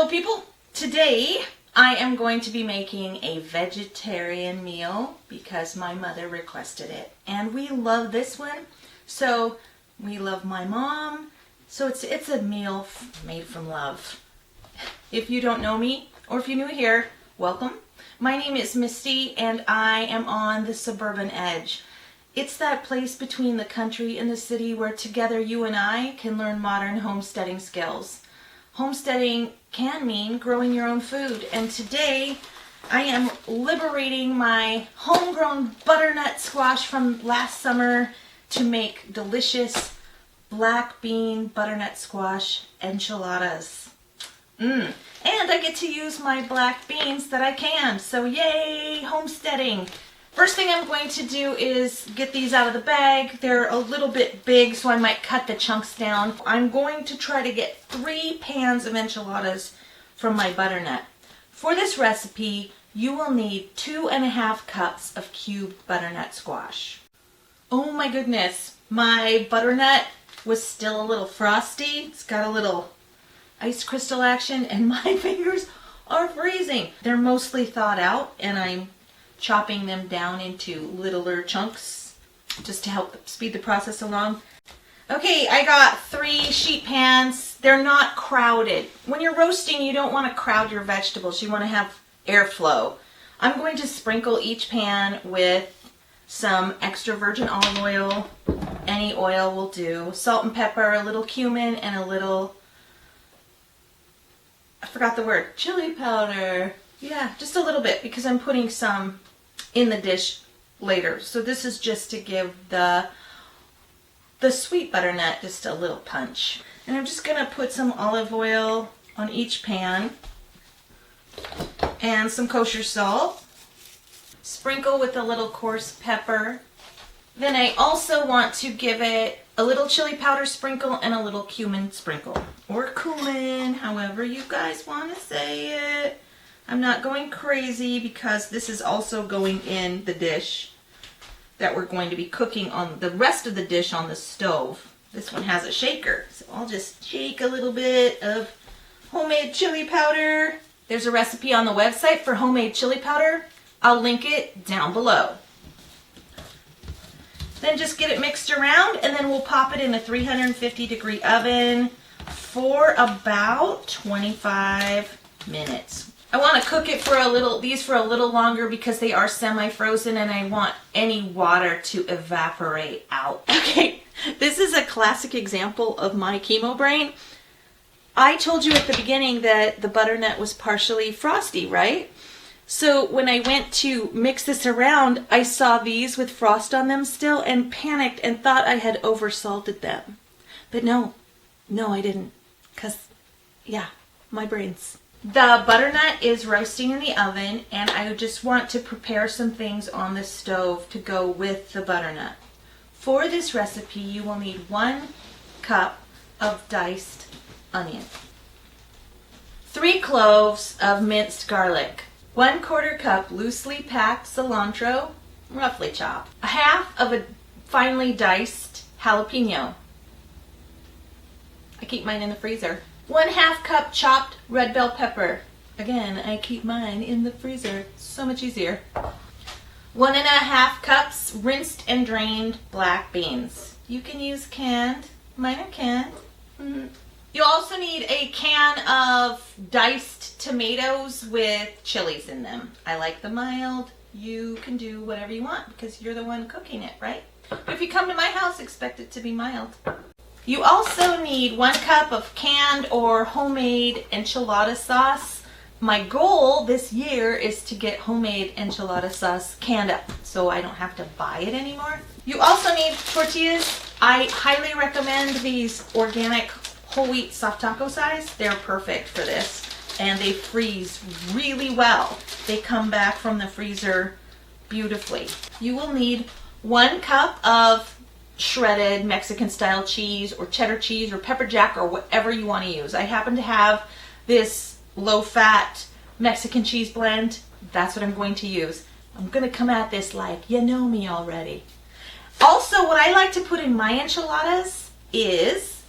Hello people! Today I am going to be making a vegetarian meal because my mother requested it. And we love this one. So we love my mom. So it's a meal made from love. If you don't know me, or if you're new here, welcome. My name is Misty and I am on the suburban edge. It's that place between the country and the city where together you and I can learn modern homesteading skills. Homesteading can mean growing your own food, and today I am liberating my homegrown butternut squash from last summer to make delicious black bean butternut squash enchiladas. And I get to use my black beans that I canned, so yay, homesteading! First thing I'm going to do is get these out of the bag. They're a little bit big, so I might cut the chunks down. I'm going to try to get 3 pans of enchiladas from my butternut. For this recipe, you will need 2½ cups of cubed butternut squash. Oh my goodness, my butternut was still a little frosty. It's got a little ice crystal action, and my fingers are freezing. They're mostly thawed out, and I'm chopping them down into littler chunks just to help speed the process along. Okay, I got 3 sheet pans. They're not crowded. When you're roasting, you don't want to crowd your vegetables. You want to have airflow. I'm going to sprinkle each pan with some extra virgin olive oil. Any oil will do. Salt and pepper, a little cumin, and a little, I forgot the word, chili powder. Yeah, just a little bit because I'm putting some in the dish later. So this is just to give the sweet butternut just a little punch. And I'm just going to put some olive oil on each pan and some kosher salt. Sprinkle with a little coarse pepper. Then I also want to give it a little chili powder sprinkle and a little cumin sprinkle. Or cumin, however you guys want to say it. I'm not going crazy because this is also going in the dish that we're going to be cooking on the rest of the dish on the stove. This one has a shaker, so I'll just shake a little bit of homemade chili powder. There's a recipe on the website for homemade chili powder. I'll link it down below. Then just get it mixed around, and then we'll pop it in a 350-degree oven for about 25 minutes. I want to cook it for these for a little longer because they are semi-frozen and I want any water to evaporate out. Okay, this is a classic example of my chemo brain. I told you at the beginning that the butternut was partially frosty, right? So when I went to mix this around, I saw these with frost on them still and panicked and thought I had oversalted them. But no, I didn't. Because, yeah, my brains. The butternut is roasting in the oven, and I just want to prepare some things on the stove to go with the butternut. For this recipe, you will need 1 cup of diced onion, 3 cloves of minced garlic, 1/4 cup loosely packed cilantro, roughly chopped, 1/2 of a finely diced jalapeno. I keep mine in the freezer. 1/2 cup chopped red bell pepper. Again, I keep mine in the freezer. It's so much easier. 1½ cups rinsed and drained black beans. You can use canned. Mine are canned. You also need a can of diced tomatoes with chilies in them. I like the mild. You can do whatever you want because you're the one cooking it, right? But if you come to my house, expect it to be mild. You also need 1 cup of canned or homemade enchilada sauce. My goal this year is to get homemade enchilada sauce canned up so I don't have to buy it anymore. You also need tortillas. I highly recommend these organic whole wheat soft taco size. They're perfect for this and they freeze really well. They come back from the freezer beautifully. You will need 1 cup of shredded Mexican style cheese or cheddar cheese or pepper jack or whatever you want to use. I happen to have this low fat Mexican cheese blend. That's what I'm going to use. I'm going to come at this like you know me already. Also, what I like to put in my enchiladas is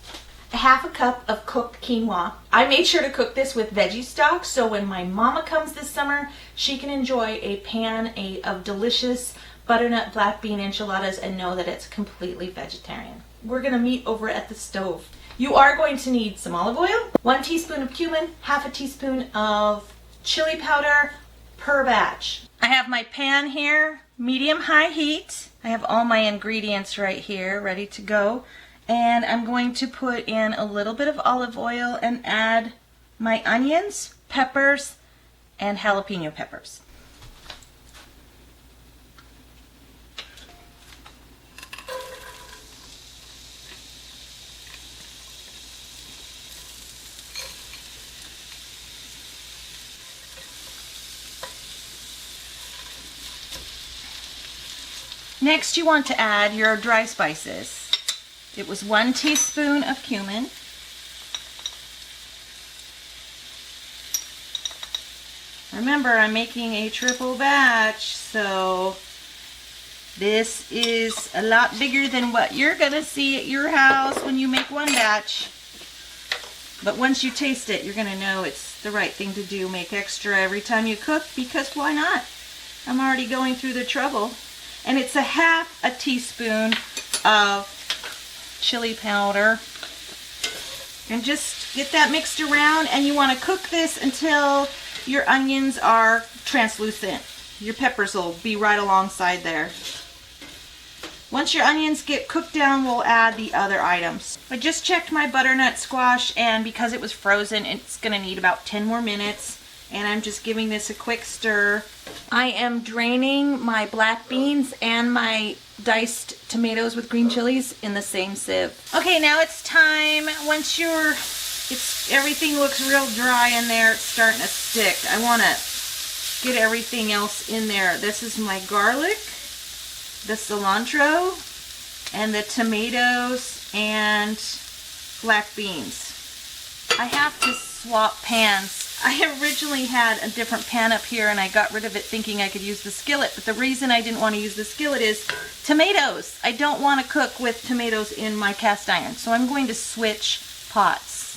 a half a cup of cooked quinoa. I made sure to cook this with veggie stock so when my mama comes this summer, she can enjoy a pan of delicious butternut black bean enchiladas and know that it's completely vegetarian. We're gonna meet over at the stove. You are going to need some olive oil, 1 teaspoon of cumin, half a teaspoon of chili powder per batch. I have my pan here, medium-high heat. I have all my ingredients right here, ready to go. And I'm going to put in a little bit of olive oil and add my onions, peppers, and jalapeno peppers. Next, you want to add your dry spices. It was 1 teaspoon of cumin, remember I'm making a triple batch, so this is a lot bigger than what you're gonna see at your house when you make one batch. But once you taste it, you're gonna know it's the right thing to do. Make extra every time you cook, because why not? I'm already going through the trouble. And it's a half a teaspoon of chili powder. And just get that mixed around, and you want to cook this until your onions are translucent. Your peppers will be right alongside there. Once your onions get cooked down, we'll add the other items. I just checked my butternut squash, and because it was frozen, it's going to need about 10 more minutes. And I'm just giving this a quick stir. I am draining my black beans and my diced tomatoes with green chilies in the same sieve. Okay, now it's time. Once everything looks real dry in there, it's starting to stick. I want to get everything else in there. This is my garlic, the cilantro, and the tomatoes and black beans. I have to swap pans. I originally had a different pan up here and I got rid of it thinking I could use the skillet, but the reason I didn't want to use the skillet is tomatoes. I don't want to cook with tomatoes in my cast iron, so I'm going to switch pots.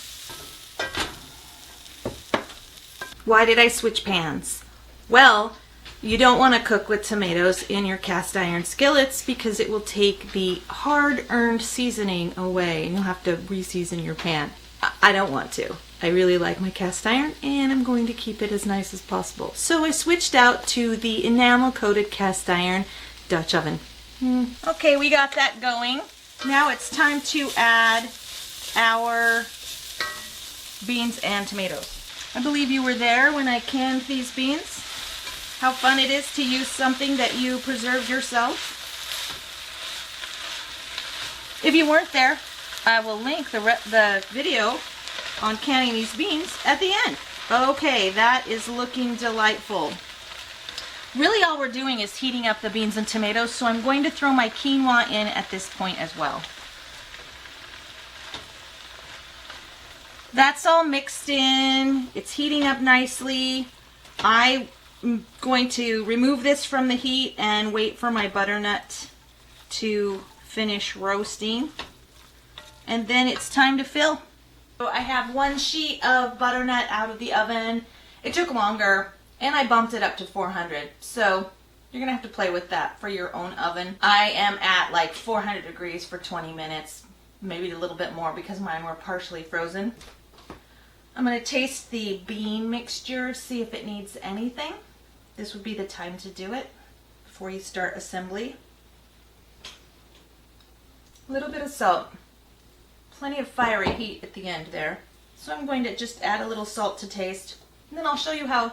Why did I switch pans? Well, you don't want to cook with tomatoes in your cast iron skillets because it will take the hard-earned seasoning away and you'll have to re-season your pan. I don't want to. I really like my cast iron and I'm going to keep it as nice as possible. So I switched out to the enamel coated cast iron Dutch oven. Okay, we got that going. Now it's time to add our beans and tomatoes. I believe you were there when I canned these beans. How fun it is to use something that you preserved yourself. If you weren't there, I will link the video on canning these beans at the end. Okay, that is looking delightful. Really all we're doing is heating up the beans and tomatoes, so I'm going to throw my quinoa in at this point as well. That's all mixed in. It's heating up nicely. I'm going to remove this from the heat and wait for my butternut to finish roasting. And then it's time to fill. So I have 1 sheet of butternut out of the oven. It took longer and I bumped it up to 400. So you're gonna have to play with that for your own oven. I am at like 400 degrees for 20 minutes, maybe a little bit more because mine were partially frozen. I'm gonna taste the bean mixture, see if it needs anything. This would be the time to do it before you start assembly. A little bit of salt. Plenty of fiery heat at the end there. So I'm going to just add a little salt to taste. And then I'll show you how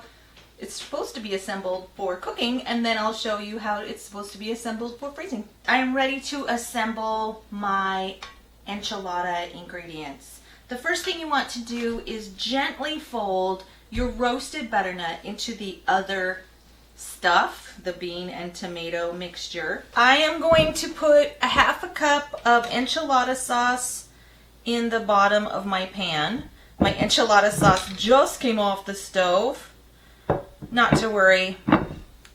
it's supposed to be assembled for cooking, and then I'll show you how it's supposed to be assembled for freezing. I am ready to assemble my enchilada ingredients. The first thing you want to do is gently fold your roasted butternut into the other stuff, the bean and tomato mixture. I am going to put a half a cup of enchilada sauce in the bottom of my pan. My enchilada sauce just came off the stove. Not to worry,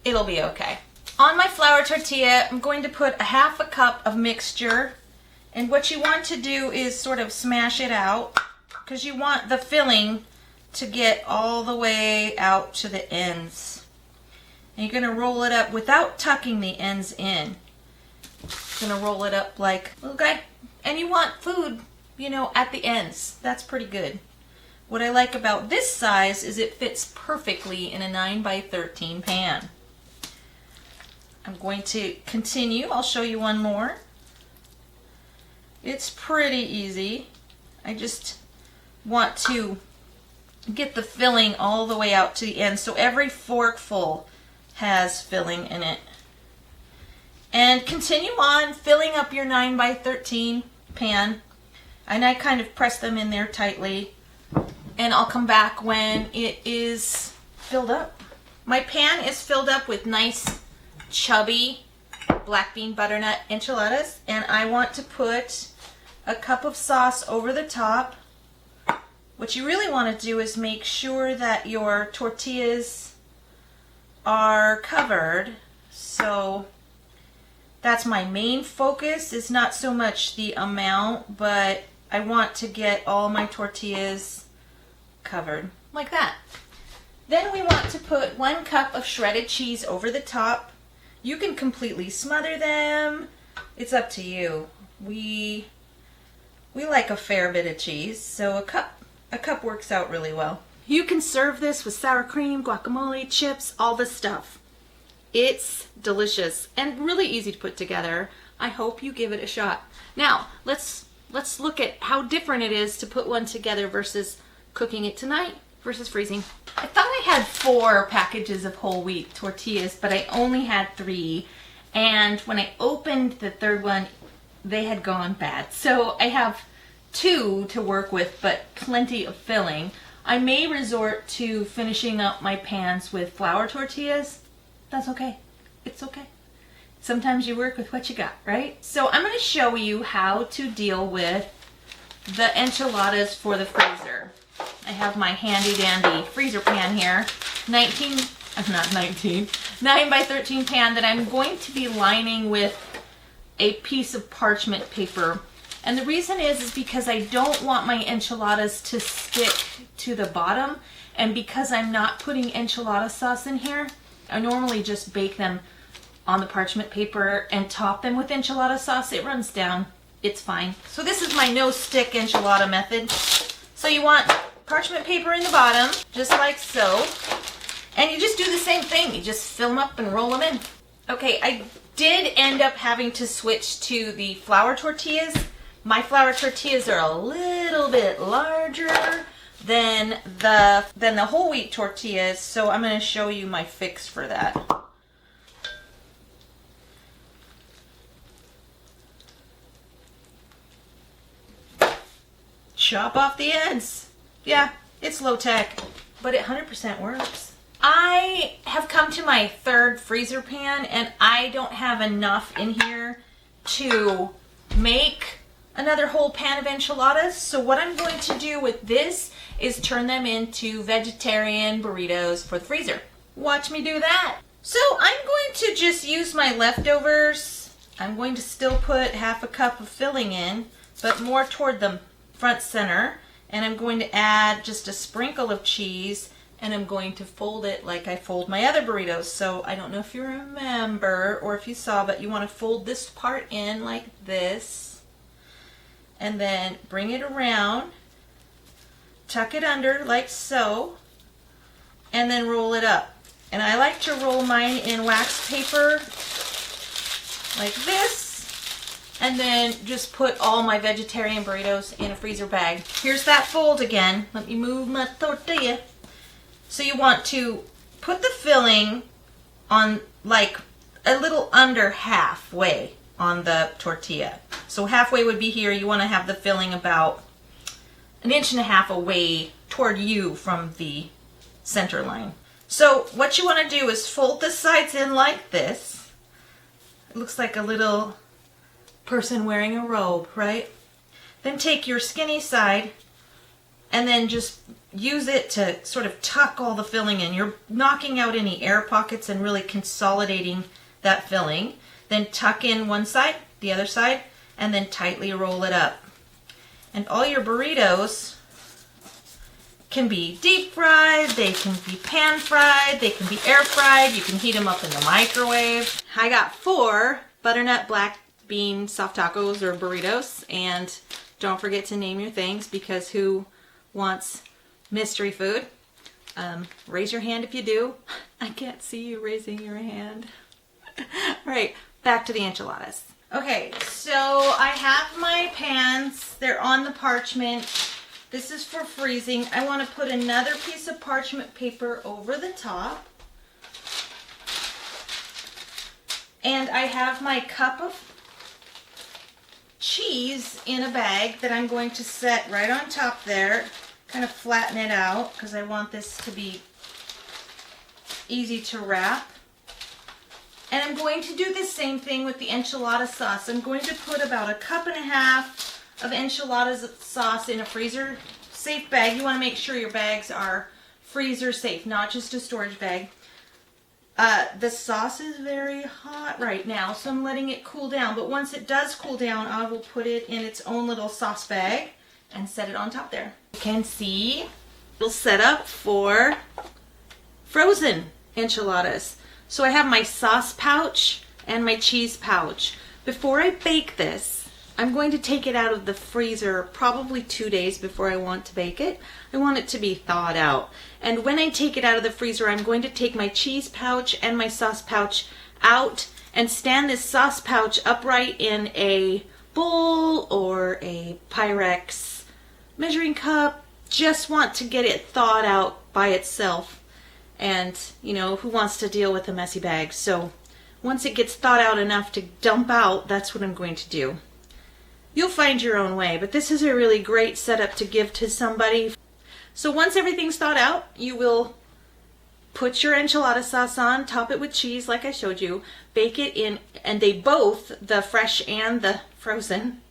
it'll be okay. On my flour tortilla, I'm going to put a half a cup of mixture And what you want to do is sort of smash it out because you want the filling to get all the way out to the ends. And you're going to roll it up without tucking the ends in. You're going to roll it up like a little guy. And you want food, you know, at the ends. That's pretty good. What I like about this size is it fits perfectly in a 9x13 pan. I'm going to continue. I'll show you one more. It's pretty easy. I just want to get the filling all the way out to the end. So every forkful has filling in it. And continue on filling up your 9x13 pan. And I kind of press them in there tightly. And I'll come back when it is filled up. My pan is filled up with nice chubby black bean butternut enchiladas. And I want to put a cup of sauce over the top. What you really want to do is make sure that your tortillas are covered. So that's my main focus. It's not so much the amount, but I want to get all my tortillas covered like that. Then we want to put 1 cup of shredded cheese over the top. You can completely smother them. It's up to you. We like a fair bit of cheese, so a cup works out really well. You can serve this with sour cream, guacamole, chips, all the stuff. It's delicious and really easy to put together. I hope you give it a shot. Now, let's look at how different it is to put one together versus cooking it tonight versus freezing. I thought I had 4 packages of whole wheat tortillas, but I only had 3. And when I opened the third one, they had gone bad. So I have 2 to work with, but plenty of filling. I may resort to finishing up my pans with flour tortillas. That's okay. It's okay. Sometimes you work with what you got, right? So I'm going to show you how to deal with the enchiladas for the freezer. I have my handy dandy freezer pan here. 9x13 pan that I'm going to be lining with a piece of parchment paper. And the reason is because I don't want my enchiladas to stick to the bottom. And because I'm not putting enchilada sauce in here, I normally just bake them on the parchment paper and top them with enchilada sauce. It runs down. It's fine. So this is my no-stick enchilada method. So you want parchment paper in the bottom, just like so. And you just do the same thing. You just fill them up and roll them in. Okay, I did end up having to switch to the flour tortillas. My flour tortillas are a little bit larger than the whole wheat tortillas, so I'm going to show you my fix for that. Chop off the ends. Yeah, it's low tech, but it 100% works. I have come to my 3rd freezer pan, and I don't have enough in here to make another whole pan of enchiladas. So what I'm going to do with this is turn them into vegetarian burritos for the freezer. Watch me do that. So I'm going to just use my leftovers. I'm going to still put 1/2 cup of filling in, but more toward the front center. And I'm going to add just a sprinkle of cheese, and I'm going to fold it like I fold my other burritos. So I don't know if you remember or if you saw, but you want to fold this part in like this, and then bring it around, tuck it under like so, and then roll it up. And I like to roll mine in wax paper like this, and then just put all my vegetarian burritos in a freezer bag. Here's that fold again. Let me move my tortilla. So you want to put the filling on like a little under halfway on the tortilla. So halfway would be here. You want to have the filling about 1.5 inches away toward you from the center line. So what you want to do is fold the sides in like this. It looks like a little person wearing a robe, right? Then take your skinny side and then just use it to sort of tuck all the filling in. You're knocking out any air pockets and really consolidating that filling. Then tuck in one side, the other side, and then tightly roll it up. And all your burritos can be deep fried, they can be pan fried, they can be air fried, you can heat them up in the microwave. I got 4 butternut black bean soft tacos or burritos, and don't forget to name your things because who wants mystery food? Raise your hand if you do. I can't see you raising your hand. All right, back to the enchiladas. Okay, so I have my pans. They're on the parchment. This is for freezing. I want to put another piece of parchment paper over the top. And I have my cup of cheese in a bag that I'm going to set right on top there. Kind of flatten it out because I want this to be easy to wrap. And I'm going to do the same thing with the enchilada sauce. I'm going to put about 1.5 cups of enchilada sauce in a freezer safe bag. You want to make sure your bags are freezer safe, not just a storage bag. The sauce is very hot right now, so I'm letting it cool down. But once it does cool down, I will put it in its own little sauce bag and set it on top there. You can see it'll set up for frozen enchiladas. So I have my sauce pouch and my cheese pouch. Before I bake this, I'm going to take it out of the freezer probably 2 days before I want to bake it. I want it to be thawed out. And when I take it out of the freezer, I'm going to take my cheese pouch and my sauce pouch out and stand this sauce pouch upright in a bowl or a Pyrex measuring cup. Just want to get it thawed out by itself. And, you know, who wants to deal with a messy bag? So once it gets thawed out enough to dump out, that's what I'm going to do. You'll find your own way, but this is a really great setup to give to somebody. So once everything's thawed out, you will put your enchilada sauce on, top it with cheese like I showed you, bake it in, and they both, the fresh and the frozen,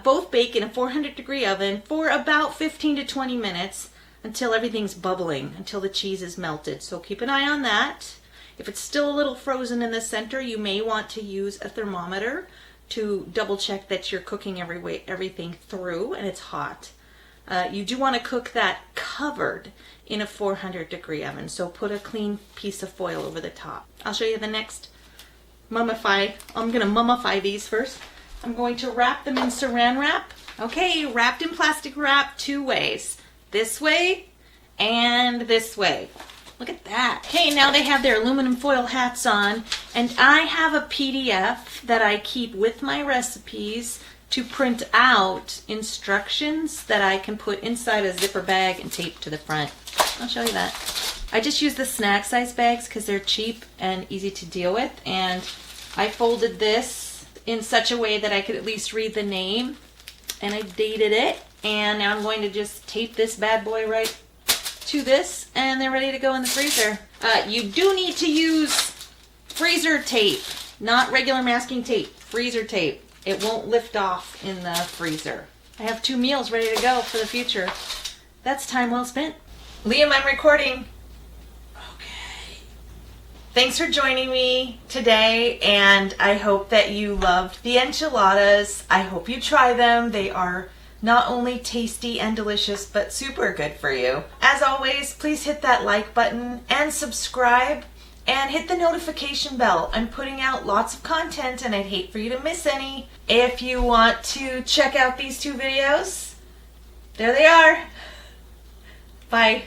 both bake in a 400-degree oven for about 15 to 20 minutes until everything's bubbling, until the cheese is melted. So keep an eye on that. If it's still a little frozen in the center, you may want to use a thermometer to double check that you're cooking everything through and it's hot. You do want to cook that covered in a 400-degree oven, so put a clean piece of foil over the top. I'll show you the next mummify. I'm going to mummify these first. I'm going to wrap them in saran wrap. Okay, wrapped in plastic wrap 2 ways. This way and this way. Look at that. Okay, now they have their aluminum foil hats on, and I have a PDF that I keep with my recipes to print out instructions that I can put inside a zipper bag and tape to the front. I'll show you that. I just use the snack size bags because they're cheap and easy to deal with, and I folded this in such a way that I could at least read the name, and I dated it, and now I'm going to just tape this bad boy right to this, and they're ready to go in the freezer. You do need to use freezer tape, not regular masking tape, freezer tape. It won't lift off in the freezer. I have 2 meals ready to go for the future. That's time well spent. Liam, I'm recording. Okay. Thanks for joining me today, and I hope that you loved the enchiladas. I hope you try them. They are not only tasty and delicious, but super good for you. As always, please hit that like button and subscribe and hit the notification bell. I'm putting out lots of content and I'd hate for you to miss any. If you want to check out these 2 videos, there they are. Bye.